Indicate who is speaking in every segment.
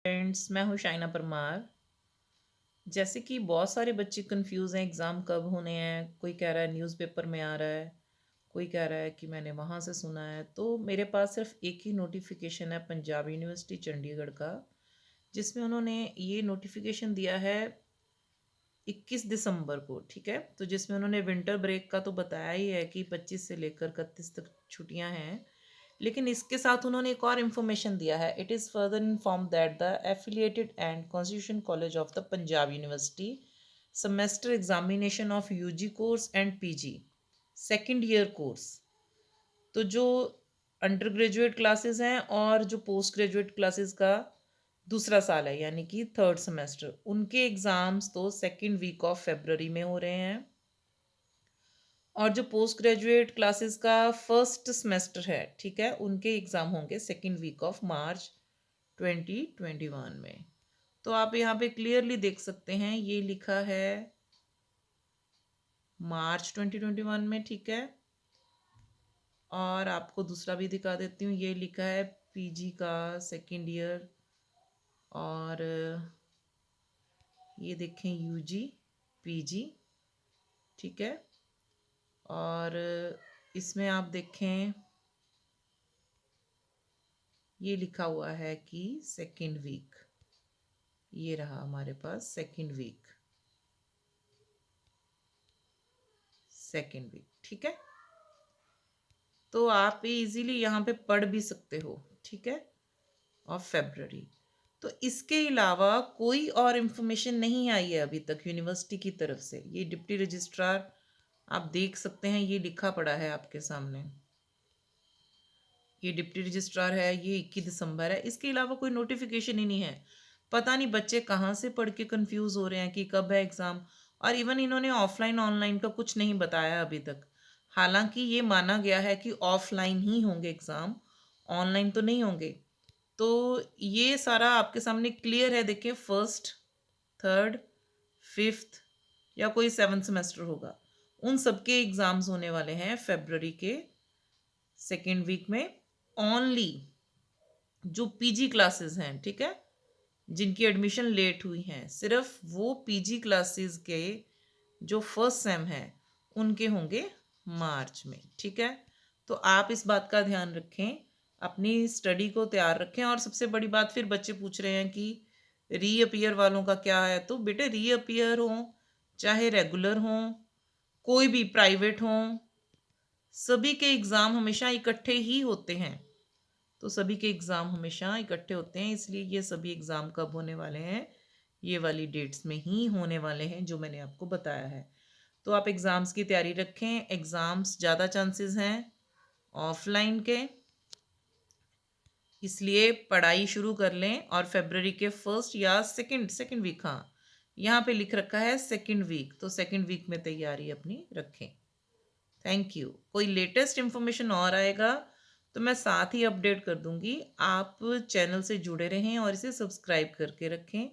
Speaker 1: Friends, मैं हूँ शाइना परमार। जैसे कि बहुत सारे बच्चे कंफ्यूज हैं एग्ज़ाम कब होने हैं। कोई कह रहा है न्यूज़पेपर में आ रहा है, कोई कह रहा है कि मैंने वहाँ से सुना है। तो मेरे पास सिर्फ एक ही नोटिफिकेशन है पंजाब यूनिवर्सिटी चंडीगढ़ का, जिसमें उन्होंने ये नोटिफिकेशन दिया है 21 दिसंबर को। ठीक है, तो जिसमें उन्होंने विंटर ब्रेक का तो बताया ही है कि 25 से लेकर 31 तक छुट्टियां हैं, लेकिन इसके साथ उन्होंने एक और इन्फॉर्मेशन दिया है। It is further inform that the affiliated and constitution college of the Punjab university semester examination of UG course and PG second year course, तो जो अंडर ग्रेजुएट क्लासेस हैं और जो पोस्ट ग्रेजुएट क्लासेस का दूसरा साल है यानी कि थर्ड सेमेस्टर, उनके एग्ज़ाम्स तो सेकेंड वीक ऑफ फेबररी में हो रहे हैं। और जो पोस्ट ग्रेजुएट क्लासेस का फर्स्ट सेमेस्टर है, ठीक है, उनके एग्ज़ाम होंगे सेकेंड वीक ऑफ मार्च 2021 में। तो आप यहाँ पे क्लियरली देख सकते हैं, ये लिखा है मार्च 2021 में। ठीक है, और आपको दूसरा भी दिखा देती हूँ, ये लिखा है पीजी का सेकेंड ईयर, और ये देखें यूजी पीजी। ठीक है, और इसमें आप देखें ये लिखा हुआ है कि सेकेंड वीक, ये रहा हमारे पास सेकेंड वीक, सेकेंड वीक। ठीक है, तो आप इजीली यहाँ पे पढ़ भी सकते हो। ठीक है, और फेब्रवरी, तो इसके अलावा कोई और इन्फॉर्मेशन नहीं आई है अभी तक यूनिवर्सिटी की तरफ से। ये डिप्टी रजिस्ट्रार आप देख सकते हैं, ये लिखा पड़ा है आपके सामने, ये डिप्टी रजिस्ट्रार है, ये 21 दिसंबर है। इसके अलावा कोई नोटिफिकेशन ही नहीं है। पता नहीं बच्चे कहाँ से पढ़ के कंफ्यूज हो रहे हैं कि कब है एग्ज़ाम। और इवन इन्होंने ऑफलाइन ऑनलाइन का कुछ नहीं बताया अभी तक। हालांकि ये माना गया है कि ऑफलाइन ही होंगे एग्ज़ाम, ऑनलाइन तो नहीं होंगे। तो ये सारा आपके सामने क्लियर है। देखिए, फर्स्ट, थर्ड, फिफ्थ या कोई सेवन्थ सेमेस्टर होगा, उन सबके एग्ज़ाम्स होने वाले हैं फेबररी के सेकेंड वीक में। ओनली जो पीजी क्लासेस हैं, ठीक है, जिनकी एडमिशन लेट हुई हैं, सिर्फ वो पीजी क्लासेस के जो फर्स्ट सेम है उनके होंगे मार्च में। ठीक है, तो आप इस बात का ध्यान रखें, अपनी स्टडी को तैयार रखें। और सबसे बड़ी बात, फिर बच्चे पूछ रहे हैं कि रीअपियर वालों का क्या है। तो बेटे, रीअपियर हो चाहे रेगुलर हो, कोई भी प्राइवेट हो, सभी के एग्ज़ाम हमेशा इकट्ठे ही होते हैं। तो सभी के एग्ज़ाम हमेशा इकट्ठे होते हैं, इसलिए ये सभी एग्ज़ाम कब होने वाले हैं, ये वाली डेट्स में ही होने वाले हैं जो मैंने आपको बताया है। तो आप एग्ज़ाम्स की तैयारी रखें। एग्ज़ाम्स ज़्यादा चांसेस हैं ऑफलाइन के, इसलिए पढ़ाई शुरू कर लें। और फेबररी के फर्स्ट या सेकंड वीक, हाँ यहाँ पे लिख रखा है सेकंड वीक, तो सेकंड वीक में तैयारी अपनी रखें। Thank you. कोई लेटेस्ट इन्फॉर्मेशन और आएगा तो मैं साथ ही अपडेट कर दूंगी। आप चैनल से जुड़े रहें और इसे सब्सक्राइब करके रखें,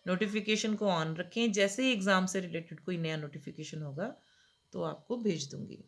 Speaker 1: नोटिफिकेशन को ऑन रखें। जैसे ही एग्ज़ाम से रिलेटेड कोई नया नोटिफिकेशन होगा तो आपको भेज दूंगी।